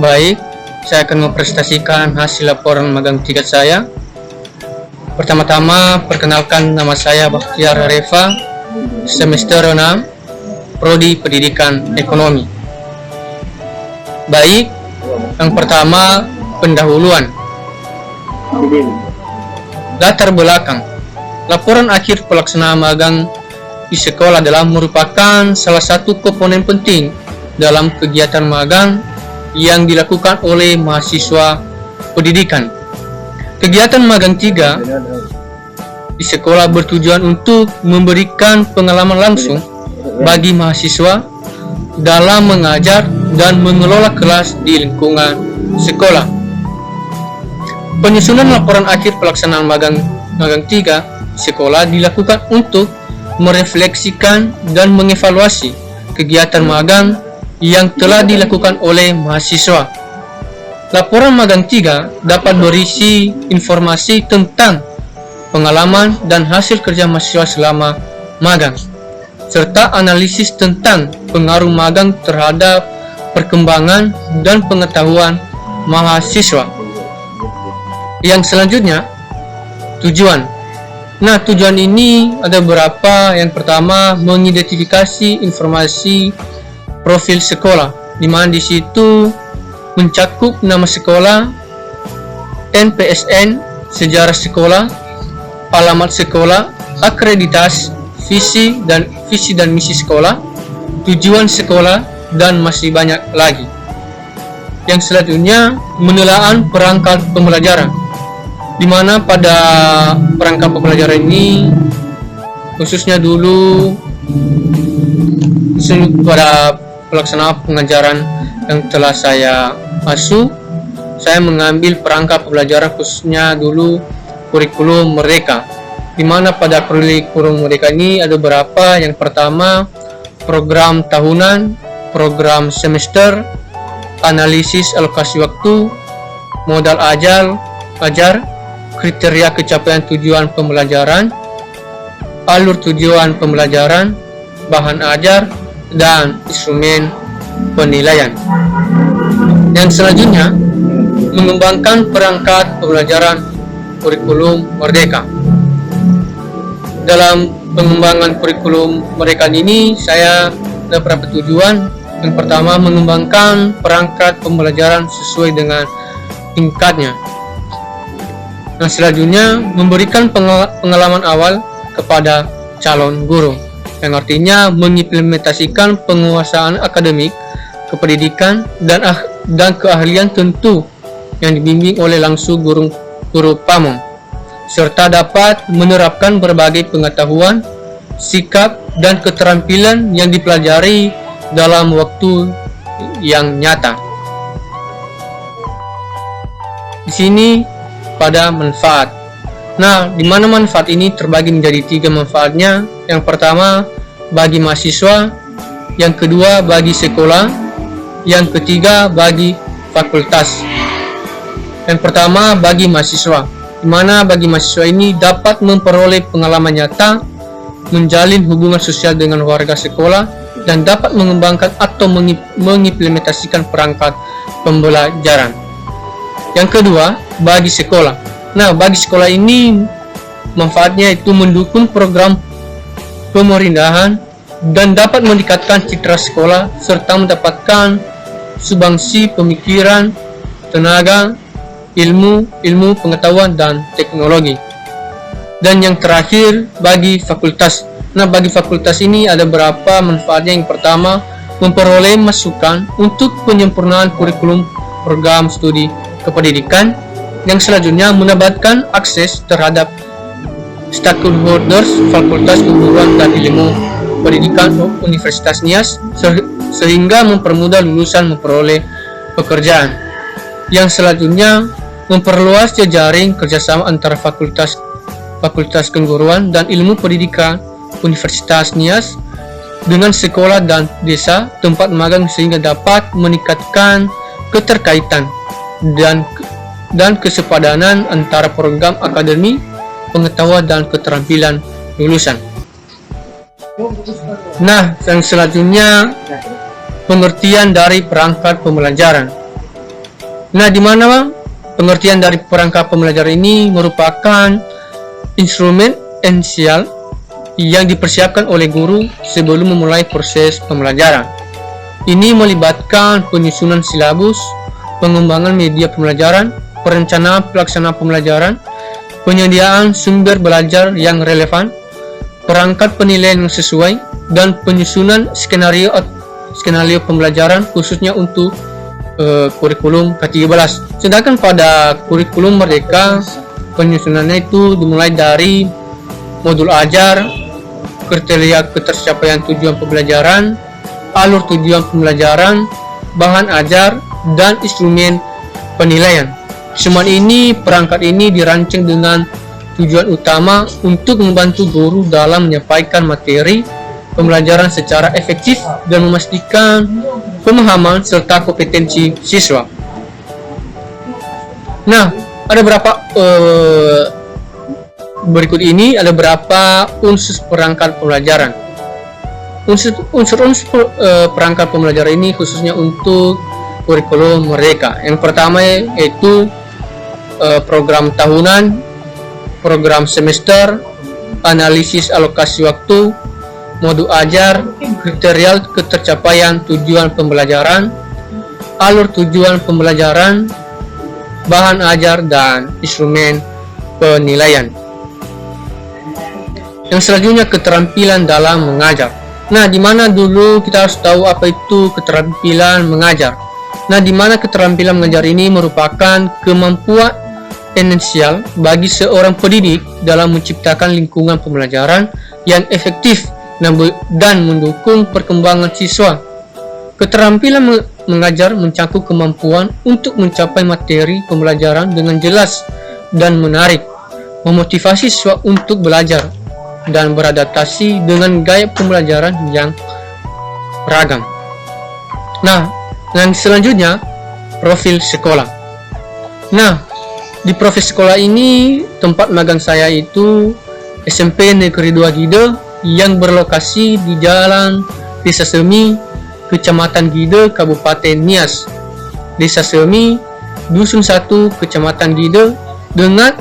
Baik, saya akan mempresentasikan hasil laporan magang tingkat saya. Pertama-tama, perkenalkan, nama saya Bakhtiar Reva, semester 6, Prodi Pendidikan Ekonomi. Baik, yang pertama, pendahuluan. Latar belakang. Laporan akhir pelaksanaan magang di sekolah adalah merupakan salah satu komponen penting dalam kegiatan magang yang dilakukan oleh mahasiswa pendidikan. Kegiatan magang 3 di sekolah bertujuan untuk memberikan pengalaman langsung bagi mahasiswa dalam mengajar dan mengelola kelas di lingkungan sekolah. Penyusunan laporan akhir pelaksanaan magang 3 sekolah dilakukan untuk merefleksikan dan mengevaluasi kegiatan magang yang telah dilakukan oleh mahasiswa. Laporan magang 3 dapat berisi informasi tentang pengalaman dan hasil kerja mahasiswa selama magang, serta analisis tentang pengaruh magang terhadap perkembangan dan pengetahuan mahasiswa. Yang selanjutnya, tujuan. Nah, tujuan ini ada beberapa. Yang pertama, mengidentifikasi informasi profil sekolah, di mana di situ mencakup nama sekolah, NPSN, sejarah sekolah, alamat sekolah, akreditasi, visi dan misi sekolah, tujuan sekolah, dan masih banyak lagi. Yang selanjutnya, menelaah perangkat pembelajaran, di mana pada perangkat pembelajaran ini khususnya dulu pada pelaksanaan pengajaran yang telah saya asuh, saya mengambil perangkat pembelajaran khususnya dulu kurikulum Merdeka, di mana pada kurikulum Merdeka ini ada beberapa. Yang pertama, program tahunan, program semester, analisis alokasi waktu, modal ajar, kriteria capaian tujuan pembelajaran, alur tujuan pembelajaran, bahan ajar, dan instrumen penilaian. Yang selanjutnya, mengembangkan perangkat pembelajaran kurikulum Merdeka. Dalam pengembangan kurikulum Merdeka ini, saya ada beberapa tujuan. Yang pertama, mengembangkan perangkat pembelajaran sesuai dengan tingkatnya. Yang selanjutnya, memberikan pengalaman awal kepada calon guru, yang artinya mengimplementasikan penguasaan akademik, kependidikan, dan keahlian tentu yang dibimbing oleh langsung guru pamong, serta dapat menerapkan berbagai pengetahuan, sikap, dan keterampilan yang dipelajari dalam waktu yang nyata. Di sini pada manfaat. Nah, di mana manfaat ini terbagi menjadi 3 manfaatnya. Yang pertama, bagi mahasiswa, yang kedua bagi sekolah, yang ketiga bagi fakultas. Yang pertama, bagi mahasiswa, di mana bagi mahasiswa ini dapat memperoleh pengalaman nyata, menjalin hubungan sosial dengan warga sekolah, dan dapat mengembangkan atau mengimplementasikan perangkat pembelajaran. Yang kedua, bagi sekolah. Nah, bagi sekolah ini manfaatnya itu mendukung program pemerintahan dan dapat meningkatkan citra sekolah serta mendapatkan sumbangsi pemikiran, tenaga, ilmu, pengetahuan, dan teknologi. Dan yang terakhir, bagi fakultas. Nah, bagi fakultas ini ada beberapa manfaatnya. Yang pertama, memperoleh masukan untuk penyempurnaan kurikulum program studi kependidikan. Yang selanjutnya, mendapatkan akses terhadap stakeholders Fakultas Keguruan dan Ilmu Pendidikan Universitas Nias, sehingga mempermudah lulusan memperoleh pekerjaan. Yang selanjutnya, memperluas jejaring kerjasama antara Fakultas Keguruan dan Ilmu Pendidikan Universitas Nias dengan sekolah dan desa tempat magang, sehingga dapat meningkatkan keterkaitan dan kesepadanan antara program akademi, pengetahuan, dan keterampilan lulusan. Nah, yang selanjutnya, pengertian dari perangkat pembelajaran. Nah, di mana pengertian dari perangkat pembelajaran ini merupakan instrumen esensial yang dipersiapkan oleh guru sebelum memulai proses pembelajaran. Ini melibatkan penyusunan silabus, pengembangan media pembelajaran, perencanaan pelaksanaan pembelajaran, penyediaan sumber belajar yang relevan, perangkat penilaian yang sesuai, dan penyusunan skenario pembelajaran khususnya untuk kurikulum K13. Sedangkan pada kurikulum Merdeka, penyusunannya itu dimulai dari modul ajar, kriteria ketercapaian tujuan pembelajaran, alur tujuan pembelajaran, bahan ajar, dan instrumen penilaian. Semua ini, perangkat ini dirancang dengan tujuan utama untuk membantu guru dalam menyampaikan materi pembelajaran secara efektif dan memastikan pemahaman serta kompetensi siswa. Nah, ada berapa berikut ini ada berapa unsur perangkat pembelajaran. Unsur perangkat pembelajaran ini khususnya untuk kurikulum Merdeka. Yang pertama yaitu program tahunan, program semester, analisis alokasi waktu, modul ajar, kriteria ketercapaian tujuan pembelajaran, alur tujuan pembelajaran, bahan ajar, dan instrumen penilaian. Yang selanjutnya keterampilan dalam mengajar. Nah, di mana dulu kita harus tahu apa itu keterampilan mengajar. Nah, di mana keterampilan mengajar ini merupakan kemampuan esensial bagi seorang pendidik dalam menciptakan lingkungan pembelajaran yang efektif dan mendukung perkembangan siswa. Keterampilan mengajar mencakup kemampuan untuk mencapai materi pembelajaran dengan jelas dan menarik, memotivasi siswa untuk belajar, dan beradaptasi dengan gaya pembelajaran yang beragam. Nah, yang selanjutnya profil sekolah. Nah, di profil sekolah ini tempat magang saya itu SMP Negeri 2 Gide yang berlokasi di Jalan Desa Semi, Kecamatan Gide, Kabupaten Nias. Desa Semi, Dusun 1, Kecamatan Gide, dengan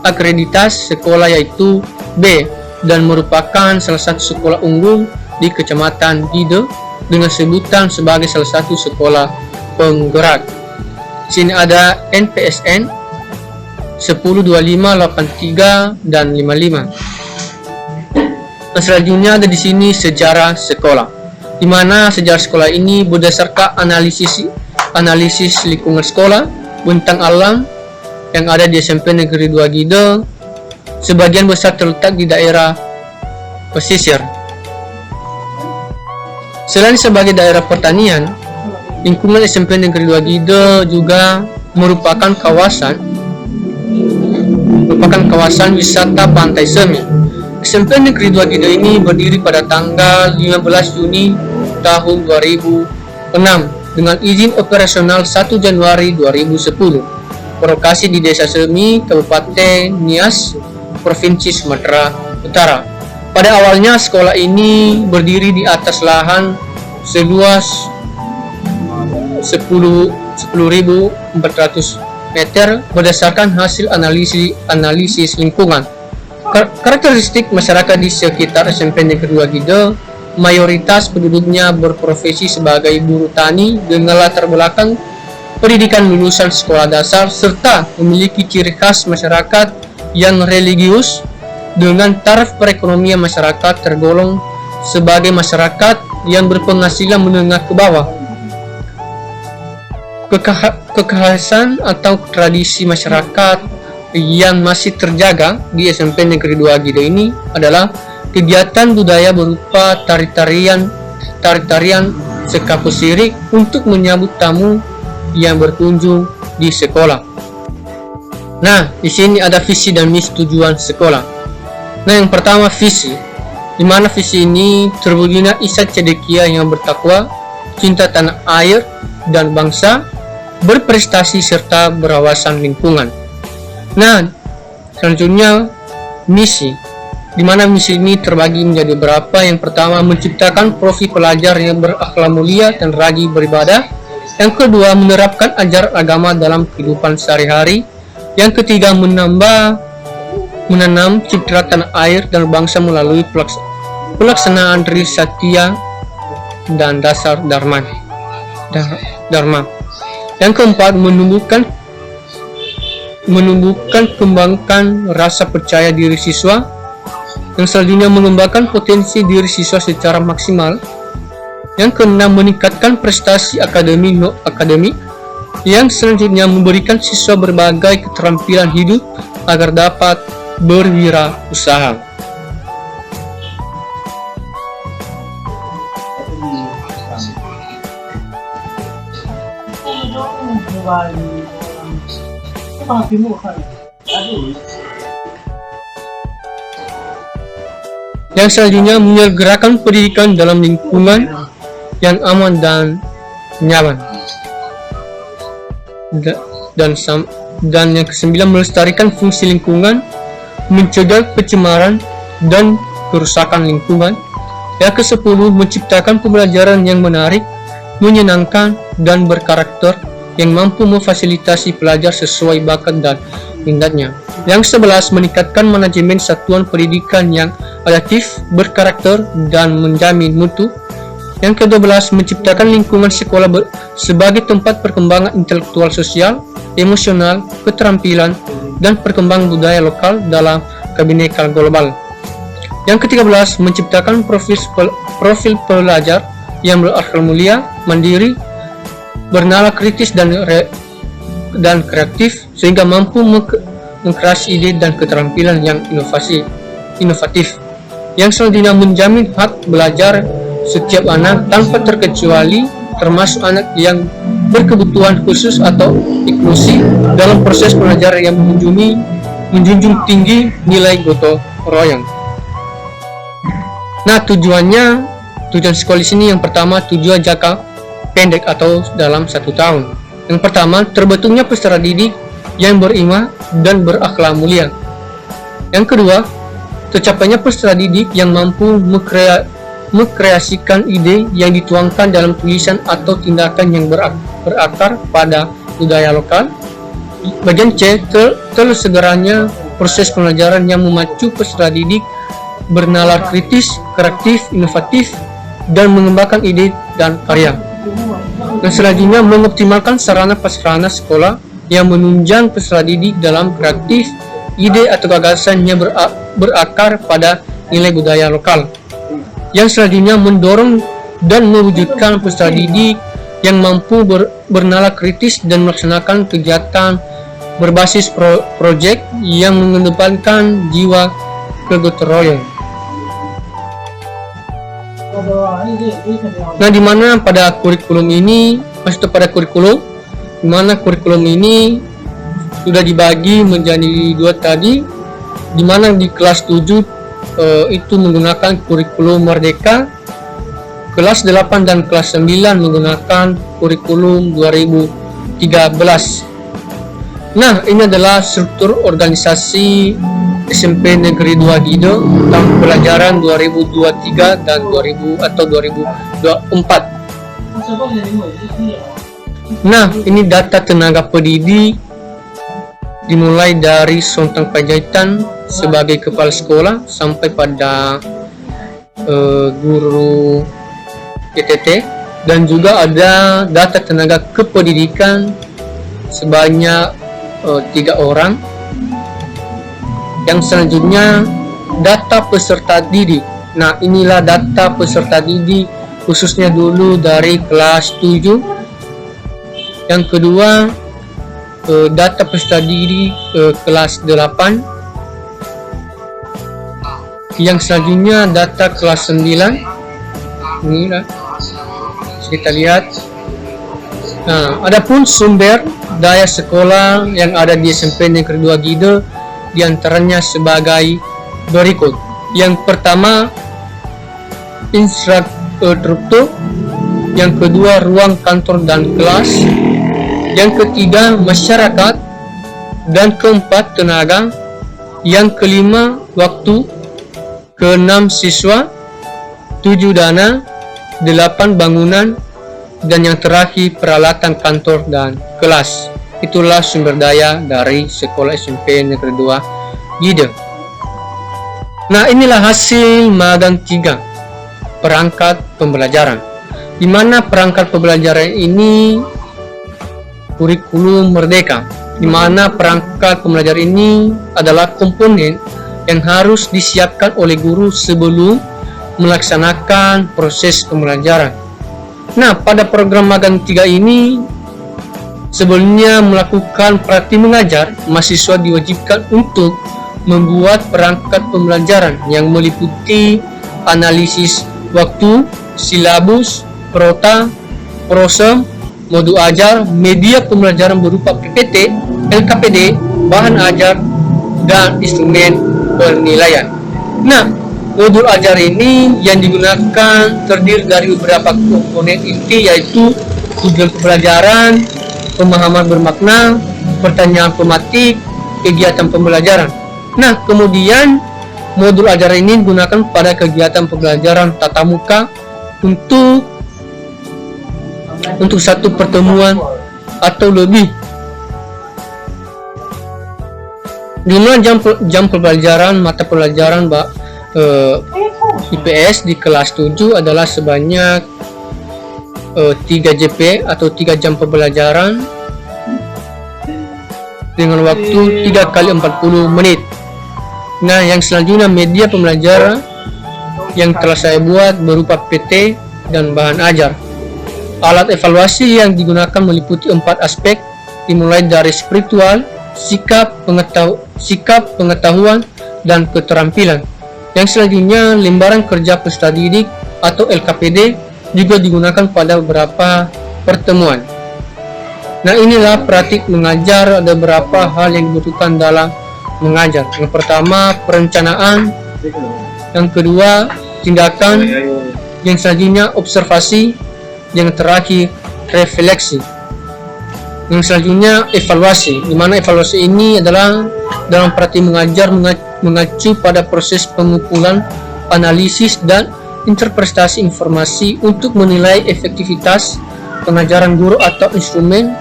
akreditas sekolah yaitu B, dan merupakan salah satu sekolah unggul di Kecamatan Gide dengan sebutan sebagai salah satu sekolah penggerak. Sini ada NPSN 10, 25, 83, dan 55. Nah, selanjutnya ada di sini sejarah sekolah, di mana sejarah sekolah ini berdasarkan analisis lingkungan sekolah, bentang alam yang ada di SMP Negeri 2 Gide, sebagian besar terletak di daerah pesisir. Selain sebagai daerah pertanian, lingkungan SMP Negeri 2 Gide juga merupakan kawasan wisata Pantai Semi. SMP Negeri 2 Gide ini berdiri pada tanggal 15 Juni tahun 2006 dengan izin operasional 1 Januari 2010. Berlokasi di Desa Semi, Kabupaten Nias, Provinsi Sumatera Utara. Pada awalnya sekolah ini berdiri di atas lahan seluas 10.400 meter berdasarkan hasil analisis lingkungan. Karakteristik masyarakat di sekitar SMP Negeri 2 Gide, mayoritas penduduknya berprofesi sebagai buruh tani dengan latar belakang pendidikan lulusan sekolah dasar, serta memiliki ciri khas masyarakat yang religius dengan taraf perekonomian masyarakat tergolong sebagai masyarakat yang berpenghasilan menengah ke bawah. Kekhasan atau tradisi masyarakat yang masih terjaga di SMP Negeri 2 Gide ini adalah kegiatan budaya berupa tari-tarian sekapus sirik untuk menyambut tamu yang berkunjung di sekolah. Nah, di sini ada visi dan misi tujuan sekolah. Nah, yang pertama visi, di mana visi ini terwujudnya Ihsan Cendekia yang bertakwa, cinta tanah air dan bangsa, berprestasi serta berwawasan lingkungan. Nah, selanjutnya misi, di mana misi ini terbagi menjadi beberapa. Yang pertama, menciptakan profil pelajar yang berakhlak mulia dan rajin beribadah. Yang kedua, menerapkan ajaran agama dalam kehidupan sehari-hari. Yang ketiga, menanam citra tanah air dan bangsa melalui pelaksanaan Trisatya dan dasar Dharma. Yang keempat, kembangkan rasa percaya diri siswa. Yang selanjutnya, mengembangkan potensi diri siswa secara maksimal. Yang keenam, meningkatkan prestasi akademik. Yang selanjutnya, memberikan siswa berbagai keterampilan hidup agar dapat berwirausaha. Yang selanjutnya, menyegerakan pendidikan dalam lingkungan yang aman dan nyaman. Dan yang kesembilan, melestarikan fungsi lingkungan, mencegah pencemaran dan kerusakan lingkungan. Yang kesepuluh, menciptakan pembelajaran yang menarik, menyenangkan, dan berkarakter yang mampu memfasilitasi pelajar sesuai bakat dan minatnya. Yang 11, meningkatkan manajemen satuan pendidikan yang adaptif, berkarakter, dan menjamin mutu. Yang ke-12, menciptakan lingkungan sekolah sebagai tempat perkembangan intelektual, sosial, emosional, keterampilan, dan perkembangan budaya lokal dalam kebinekaan global. Yang ke-13, menciptakan profil pelajar yang berakhlak mulia, mandiri, bernalar kritis dan kreatif, sehingga mampu mengkreasi ide dan keterampilan yang inovatif. Yang selanjutnya, menjamin hak belajar setiap anak tanpa terkecuali, termasuk anak yang berkebutuhan khusus atau inklusi, dalam proses belajar yang menjunjung tinggi nilai gotong royong. Nah, tujuan sekolah di sini yang pertama, tujuan jangka pendek atau dalam 1 tahun. Yang pertama, terbentuknya peserta didik yang beriman dan berakhlak mulia. Yang kedua, tercapainya peserta didik yang mampu mengkreasikan ide yang dituangkan dalam tulisan atau tindakan yang berakar pada budaya lokal. Bagian C, tersegaranya proses pembelajaran yang memacu peserta didik bernalar kritis, kreatif, inovatif, dan mengembangkan ide dan karya. Dan selanjutnya, mengoptimalkan sarana prasarana sekolah yang menunjang peserta didik dalam kreatif, ide atau gagasannya berakar pada nilai budaya lokal. Yang selanjutnya, mendorong dan mewujudkan peserta didik yang mampu bernalar kritis dan melaksanakan kegiatan berbasis proyek yang mengedepankan jiwa kegotong royong. Nah, di mana pada kurikulum ini, di mana kurikulum ini sudah dibagi menjadi 2 tadi, di mana di kelas 7 itu menggunakan kurikulum Merdeka, kelas 8 dan kelas 9 menggunakan kurikulum 2013. Nah, ini adalah struktur organisasi SMP Negeri 2 Gido tahun pelajaran 2023 dan 2024. Nah, ini data tenaga pendidik dimulai dari Sontang Panjaitan sebagai kepala sekolah sampai pada guru PTT, dan juga ada data tenaga kependidikan sebanyak 3 orang. Yang selanjutnya, data peserta didik. Nah, inilah data peserta didik khususnya dulu dari kelas 7. Yang kedua, data peserta didik kelas 8. Yang selanjutnya, data kelas 9. Inilah, kita lihat. Nah, adapun sumber daya sekolah yang ada di SMP Negeri 2 Gido diantaranya sebagai berikut. Yang pertama, infrastruktur. Yang kedua, ruang kantor dan kelas. Yang ketiga, masyarakat. Dan keempat, tenaga. Yang kelima, waktu. Keenam, siswa. 7, dana. 8, bangunan. dan yang terakhir peralatan kantor dan kelas. Itulah sumber daya dari sekolah SMP Negeri 2 Gide. Nah, inilah hasil magang 3 perangkat pembelajaran, di mana perangkat pembelajaran ini kurikulum merdeka, di mana perangkat pembelajaran ini adalah komponen yang harus disiapkan oleh guru sebelum melaksanakan proses pembelajaran. Nah, pada program magang 3 ini, sebelumnya melakukan praktik mengajar, mahasiswa diwajibkan untuk membuat perangkat pembelajaran yang meliputi analisis waktu, silabus, prota, prose, modul ajar, media pembelajaran berupa PPT, LKPD, bahan ajar, dan instrumen penilaian. Nah, modul ajar ini yang digunakan terdiri dari beberapa komponen inti, yaitu tujuan pembelajaran, pemahaman bermakna, pertanyaan pematik, kegiatan pembelajaran. Nah, kemudian modul ajar ini digunakan pada kegiatan pembelajaran tatap muka untuk satu pertemuan atau lebih. 5 jam pembelajaran mata pelajaran IPS di kelas 7 adalah sebanyak 3 JP atau 3 jam pembelajaran dengan waktu 3 kali 40 menit. Nah, yang selanjutnya media pembelajaran yang telah saya buat berupa PT dan bahan ajar. Alat evaluasi yang digunakan meliputi 4 aspek, dimulai dari spiritual, sikap pengetahuan, dan keterampilan. Yang selanjutnya lembaran kerja peserta didik atau LKPD juga digunakan pada beberapa pertemuan. Nah, inilah praktik mengajar. Ada beberapa hal yang dibutuhkan dalam mengajar. Yang pertama, perencanaan. Yang kedua, tindakan. Yang selanjutnya, observasi. Yang terakhir, refleksi. Yang selanjutnya, evaluasi, di mana evaluasi ini adalah dalam praktik mengajar mengacu pada proses pengumpulan, analisis, dan interpretasi informasi untuk menilai efektivitas pengajaran guru atau instrumen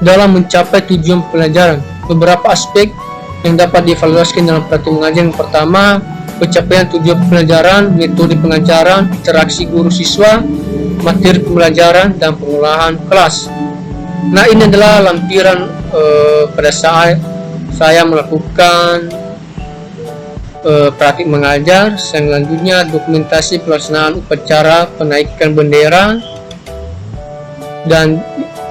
dalam mencapai tujuan pelajaran. Beberapa aspek yang dapat dievaluasikan dalam praktik mengajar: yang pertama, pencapaian tujuan pelajaran, metode pengajaran, interaksi guru siswa, materi pembelajaran, dan pengolahan kelas. Nah, ini adalah lampiran pada saat saya melakukan praktik mengajar. Selanjutnya, dokumentasi pelaksanaan upacara penaikan bendera dan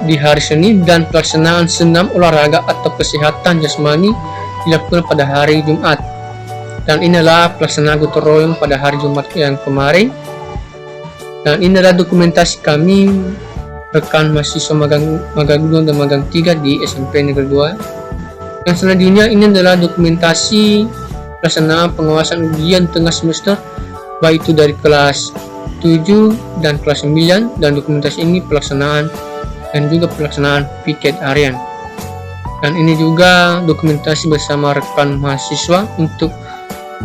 di hari Senin, dan pelaksanaan senam olahraga atau kesehatan jasmani dilakukan pada hari Jumat. Dan inilah pelaksanaan gotong royong pada hari Jumat yang kemarin. Dan ini adalah dokumentasi kami rekan mahasiswa magang 2 dan magang 3 di SMP Negeri 2. Yang selanjutnya, ini adalah dokumentasi pelaksanaan pengawasan ujian tengah semester, baik itu dari kelas 7 dan kelas 9, dan dokumentasi ini pelaksanaan dan juga pelaksanaan piket harian. Dan ini juga dokumentasi bersama rekan mahasiswa untuk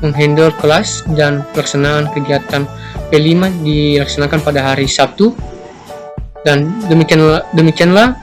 menghandle kelas, dan pelaksanaan kegiatan P5 dilaksanakan pada hari Sabtu. Dan demikianlah